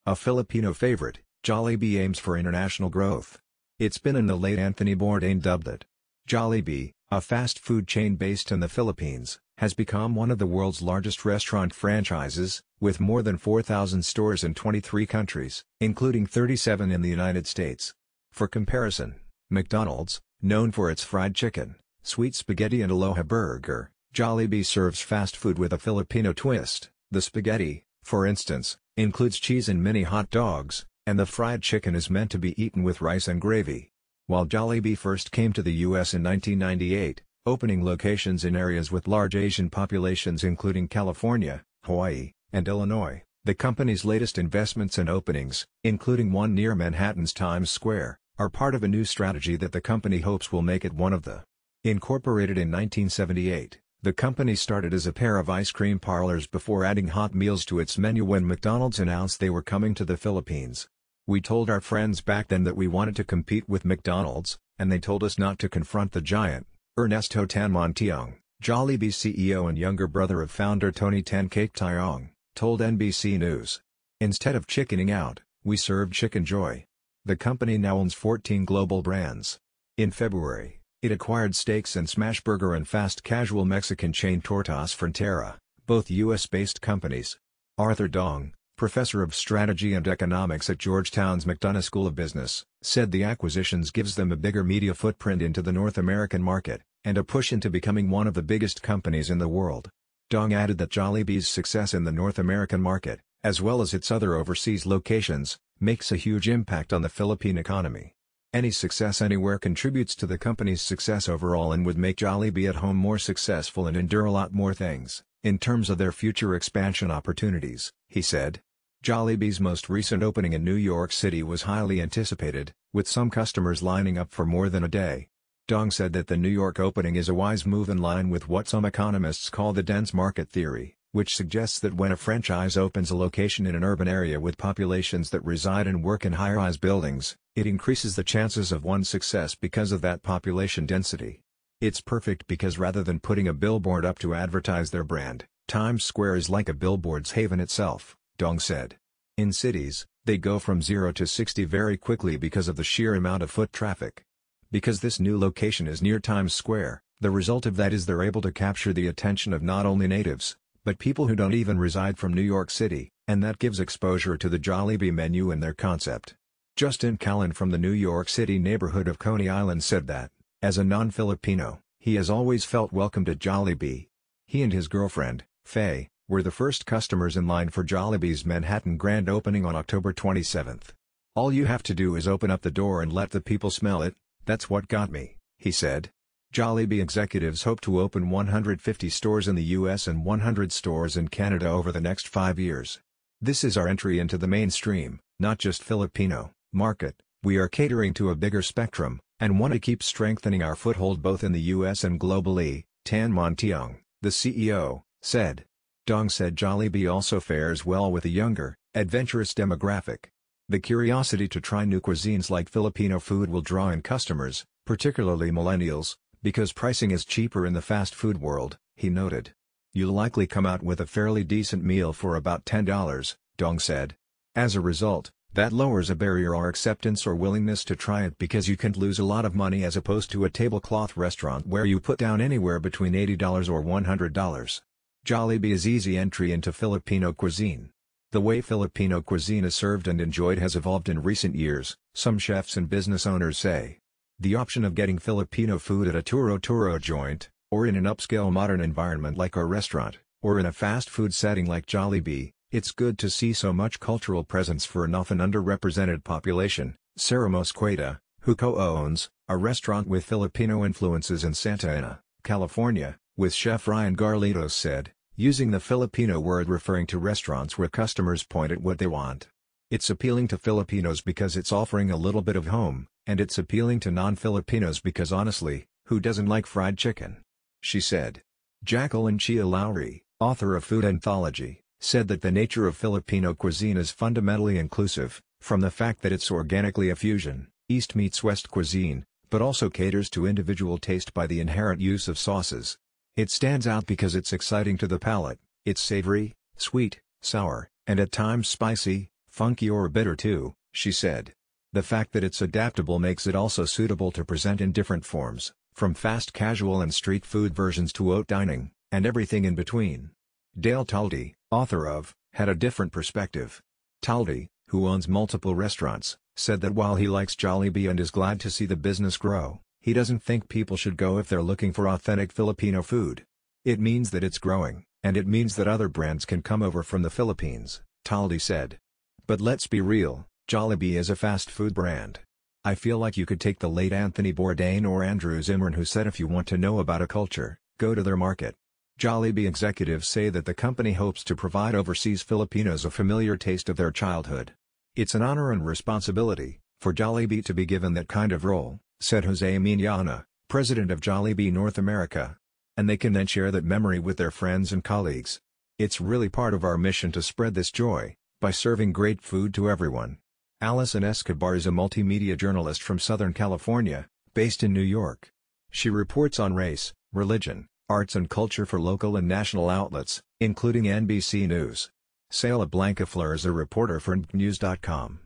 A Filipino favorite, Jollibee aims for international growth. It's been in the late Anthony Bourdain dubbed it. Jollibee, a fast food chain based in the Philippines, has become one of the world's largest restaurant franchises, with more than 4,000 stores in 23 countries, including 37 in the United States. For comparison, McDonald's, known for its fried chicken, sweet spaghetti and aloha burger, Jollibee serves fast food with a Filipino twist. The spaghetti, for instance, includes cheese and mini hot dogs, and the fried chicken is meant to be eaten with rice and gravy. While Jollibee first came to the U.S. in 1998, opening locations in areas with large Asian populations including California, Hawaii, and Illinois, the company's latest investments and openings, including one near Manhattan's Times Square, are part of a new strategy that the company hopes will make it one of the. Incorporated in 1978, the company started as a pair of ice cream parlors before adding hot meals to its menu when McDonald's announced they were coming to the Philippines. "We told our friends back then that we wanted to compete with McDonald's, and they told us not to confront the giant," Ernesto Tanmontiong, Jollibee's CEO and younger brother of founder Tony Tan Tiong, told NBC News. "Instead of chickening out, we served chicken joy." The company now owns 14 global brands. In February, it acquired stakes in smashburger and fast casual Mexican chain Tortas Frontera, both U.S.-based companies. Arthur Dong, professor of strategy and economics at Georgetown's McDonough School of Business, said the acquisitions gives them a bigger media footprint into the North American market, and a push into becoming one of the biggest companies in the world. Dong added that Jollibee's success in the North American market, as well as its other overseas locations, makes a huge impact on the Philippine economy. Any success anywhere contributes to the company's success overall and would make Jollibee at home more successful and endure a lot more things, in terms of their future expansion opportunities, he said. Jollibee's most recent opening in New York City was highly anticipated, with some customers lining up for more than a day. Dong said that the New York opening is a wise move in line with what some economists call the dense market theory, which suggests that when a franchise opens a location in an urban area with populations that reside and work in high-rise buildings, it increases the chances of one's success because of that population density. "It's perfect because rather than putting a billboard up to advertise their brand, Times Square is like a billboard's haven itself," Dong said. "In cities, they go from 0 to 60 very quickly because of the sheer amount of foot traffic. Because this new location is near Times Square, the result of that is they're able to capture the attention of not only natives, but people who don't even reside from New York City, and that gives exposure to the Jollibee menu and their concept." Justin Callan from the New York City neighborhood of Coney Island said that, as a non-Filipino, he has always felt welcomed at Jollibee. He and his girlfriend, Faye, were the first customers in line for Jollibee's Manhattan grand opening on October 27. "All you have to do is open up the door and let the people smell it, that's what got me," he said. Jollibee executives hope to open 150 stores in the U.S. and 100 stores in Canada over the next 5 years. "This is our entry into the mainstream, not just Filipino, market. We are catering to a bigger spectrum, and want to keep strengthening our foothold both in the U.S. and globally," Tanmontiong, the CEO, said. Dong said Jollibee also fares well with a younger, adventurous demographic. "The curiosity to try new cuisines like Filipino food will draw in customers, particularly millennials, because pricing is cheaper in the fast food world," he noted. "You'll likely come out with a fairly decent meal for about $10, Dong said. "As a result, that lowers a barrier or acceptance or willingness to try it because you can't lose a lot of money as opposed to a tablecloth restaurant where you put down anywhere between $80 or $100. Jollibee's easy entry into Filipino cuisine. The way Filipino cuisine is served and enjoyed has evolved in recent years, some chefs and business owners say. The option of getting Filipino food at a turo-turo joint, or in an upscale modern environment like our restaurant, or in a fast food setting like Jollibee, it's good to see so much cultural presence for an often underrepresented population, Sarah Mosqueda, who co-owns a restaurant with Filipino influences in Santa Ana, California, with Chef Ryan Garlitos said, using the Filipino word referring to restaurants where customers point at what they want. "It's appealing to Filipinos because it's offering a little bit of home, and it's appealing to non-Filipinos because honestly, who doesn't like fried chicken?" she said. Jacqueline Chia Lowry, author of Food Anthology, said that the nature of Filipino cuisine is fundamentally inclusive, from the fact that it's organically a fusion, East meets West cuisine, but also caters to individual taste by the inherent use of sauces. "It stands out because it's exciting to the palate, it's savory, sweet, sour, and at times spicy, Funky or bitter too, she said. The fact that it's adaptable makes it also suitable to present in different forms, from fast casual and street food versions to haute dining, and everything in between. Dale Talde, author of, had a different perspective. Talde, who owns multiple restaurants, said that while he likes Jollibee and is glad to see the business grow, he doesn't think people should go if they're looking for authentic Filipino food. It means that it's growing, and it means that other brands can come over from the Philippines, Talde said. But let's be real, Jollibee is a fast food brand. I feel like you could take the late Anthony Bourdain or Andrew Zimmern, who said if you want to know about a culture, go to their market. Jollibee executives say that the company hopes to provide overseas Filipinos a familiar taste of their childhood. It's an honor and responsibility for Jollibee to be given that kind of role, said Jose Miñana, president of Jollibee North America. And they can then share that memory with their friends and colleagues. It's really part of our mission to spread this joy, by serving great food to everyone. Alison Escobar is a multimedia journalist from Southern California, based in New York. She reports on race, religion, arts and culture for local and national outlets, including NBC News. Sela Blancafleur is a reporter for NBCnews.com.